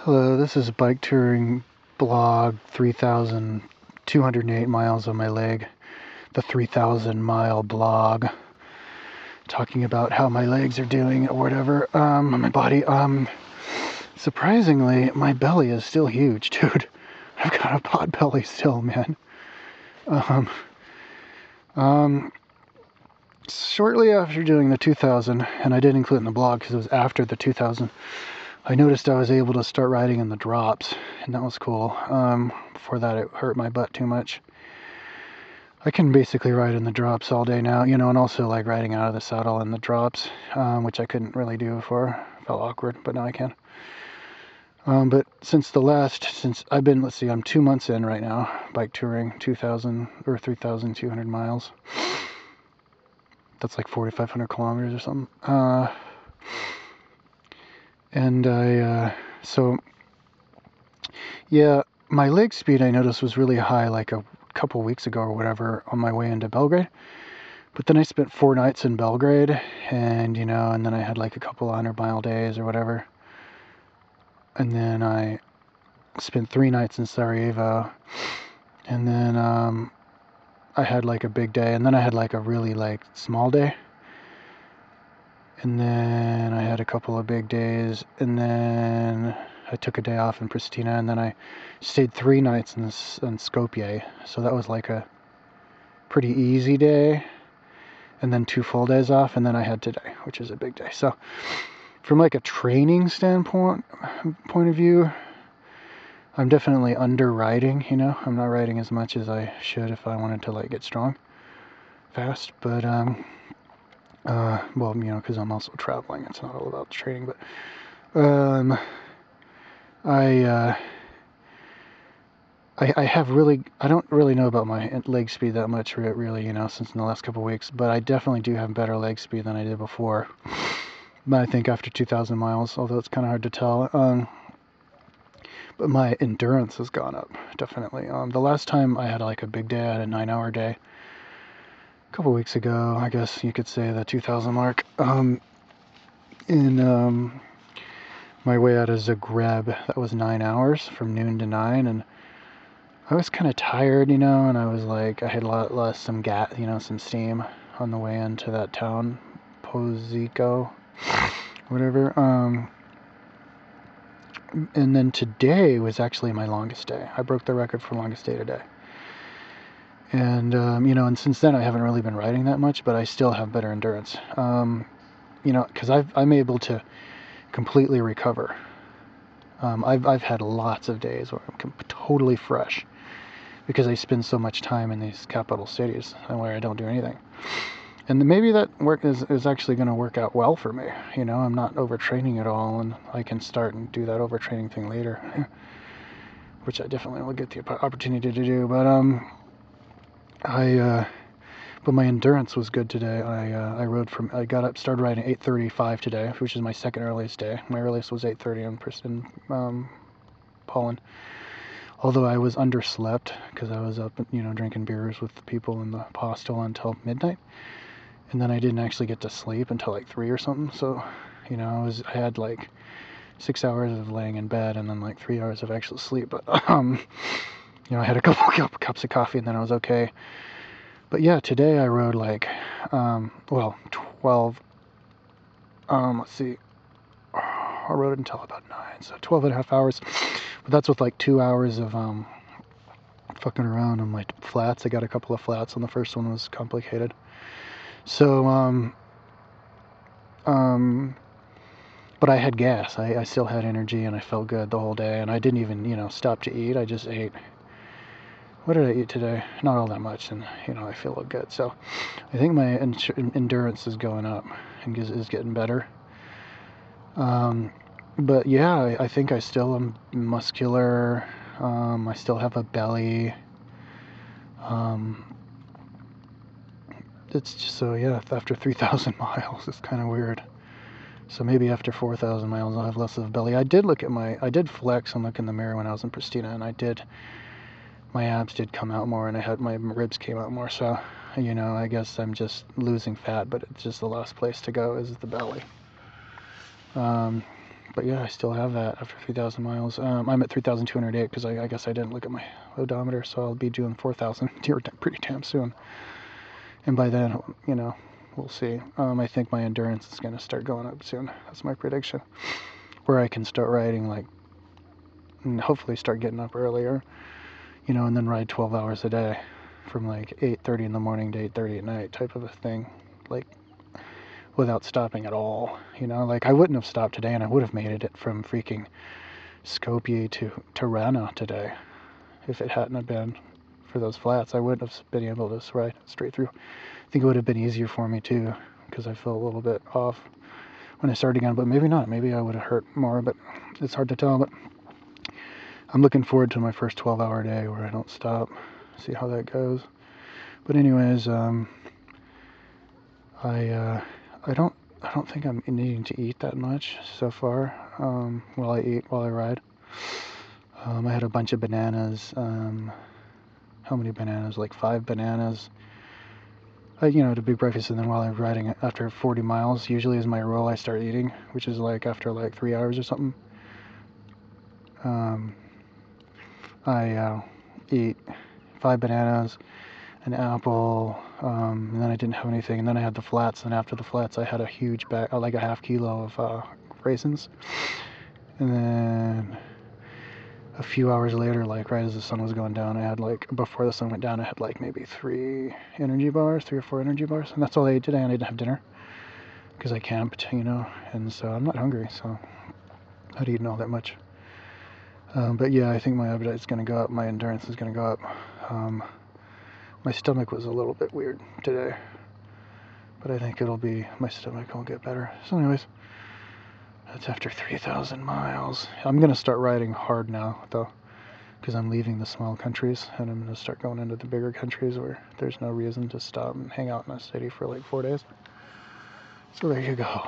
Hello, this is Bike Touring Blog 3,208 miles on my leg. The 3,000 mile blog. Talking about how my legs are doing or whatever. My body. Surprisingly, my belly is still huge, dude. I've got a pot belly still, man. Shortly after doing the 2,000, and I did include it in the blog because it was after the 2,000, I noticed I was able to start riding in the drops, and that was cool. Before that, it hurt my butt too much. I can basically ride in the drops all day now, and also like riding out of the saddle in the drops, which I couldn't really do before. Felt awkward, but now I can. But since I've been, I'm 2 months in right now, bike touring 2,000 or 3,200 miles. That's like 4,500 kilometers or something. My leg speed I noticed was really high like a couple weeks ago or whatever on my way into Belgrade. But then I spent 4 nights in Belgrade, and and then I had like a couple 100-mile days or whatever. And then I spent 3 nights in Sarajevo, and then I had like a big day, and then I had like a really like small day. And then I had a couple of big days, and then I took a day off in Pristina, and then I stayed 3 nights in Skopje. So that was like a pretty easy day, and then 2 full days off, and then I had today, which is a big day. So from like a training standpoint point of view, I'm definitely under riding, I'm not riding as much as I should if I wanted to like get strong fast, but because I'm also traveling, it's not all about training, but I don't really know about my leg speed that much, really, since in the last couple of weeks, but I definitely do have better leg speed than I did before. But I think after 2,000 miles, although it's kind of hard to tell. But my endurance has gone up, definitely. The last time I had like a big day, I had a 9-hour day. A couple weeks ago, I guess you could say the 2,000 mark. My way out of Zagreb, that was 9 hours from noon to 9, and I was kind of tired, and I was like, I had lost some some steam on the way into that town, Pozico, whatever. And then today was actually my longest day. I broke the record for longest day today. And, and since then I haven't really been riding that much, but I still have better endurance. Because I'm able to completely recover. I've had lots of days where I'm totally fresh because I spend so much time in these capital cities where I don't do anything. And maybe that work is actually going to work out well for me. I'm not overtraining at all, and I can start and do that overtraining thing later, which I definitely will get the opportunity to do. But but my endurance was good today. I got up, started riding at 8:35 today, which is my second earliest day. My earliest was 8:30 in Poland. Although I was underslept because I was up, drinking beers with the people in the hostel until midnight. And then I didn't actually get to sleep until like 3 or something. So, I had like 6 hours of laying in bed and then like 3 hours of actual sleep. But, I had a couple cups of coffee and then I was okay. But yeah, today I rode like, 12, let's see, I rode until about 9, so 12 and a half hours. But that's with like 2 hours of, fucking around on my flats. I got a couple of flats, and the first one was complicated. So, but I had gas. I still had energy, and I felt good the whole day, and I didn't even, stop to eat. I just ate. What did I eat today? Not all that much, and, I feel good. So I think my endurance is going up and is getting better. But yeah, I think I still am muscular. I still have a belly. It's just so, yeah, after 3,000 miles, it's kind of weird. So maybe after 4,000 miles, I'll have less of a belly. I did flex and look in the mirror when I was in Pristina, and my abs did come out more, and my ribs came out more. So, I guess I'm just losing fat, but it's just the last place to go is the belly. But yeah, I still have that after 3,000 miles. I'm at 3,208 because I guess I didn't look at my odometer, so I'll be doing 4,000 pretty damn soon. And by then, you know, we'll see. I think my endurance is going to start going up soon. That's my prediction. Where I can start riding, like, and hopefully start getting up earlier, you know, and then ride 12 hours a day from like 8:30 in the morning to 8:30 at night type of a thing. Like, without stopping at all, you know, like I wouldn't have stopped today and I would have made it from freaking Skopje to Tirana today if it hadn't have been for those flats. I wouldn't have been able to ride straight through. I think it would have been easier for me too because I felt a little bit off when I started again, but maybe not. Maybe I would have hurt more, but it's hard to tell. But I'm looking forward to my first 12-hour day where I don't stop, see how that goes. But anyways, I don't think I'm needing to eat that much so far while I ride. I had a bunch of bananas. How many bananas? Like 5 bananas. You know, to big breakfast, and then while I'm riding, after 40 miles, usually is my rule, I start eating, which is like after like 3 hours or something. I eat 5 bananas, an apple, and then I didn't have anything, and then I had the flats, and after the flats I had a huge bag, like a half kilo of raisins, and then a few hours later, like right as the sun was going down, I had like, before the sun went down, I had like maybe 3 or 4 energy bars, and that's all I ate today, and I didn't have dinner, because I camped, you know, and so I'm not hungry, so I'd eaten all that much. But yeah, I think my appetite is going to go up, my endurance is going to go up. My stomach was a little bit weird today, but I think my stomach will get better. So anyways, that's after 3,000 miles. I'm going to start riding hard now, though, because I'm leaving the small countries, and I'm going to start going into the bigger countries where there's no reason to stop and hang out in a city for like 4 days. So there you go.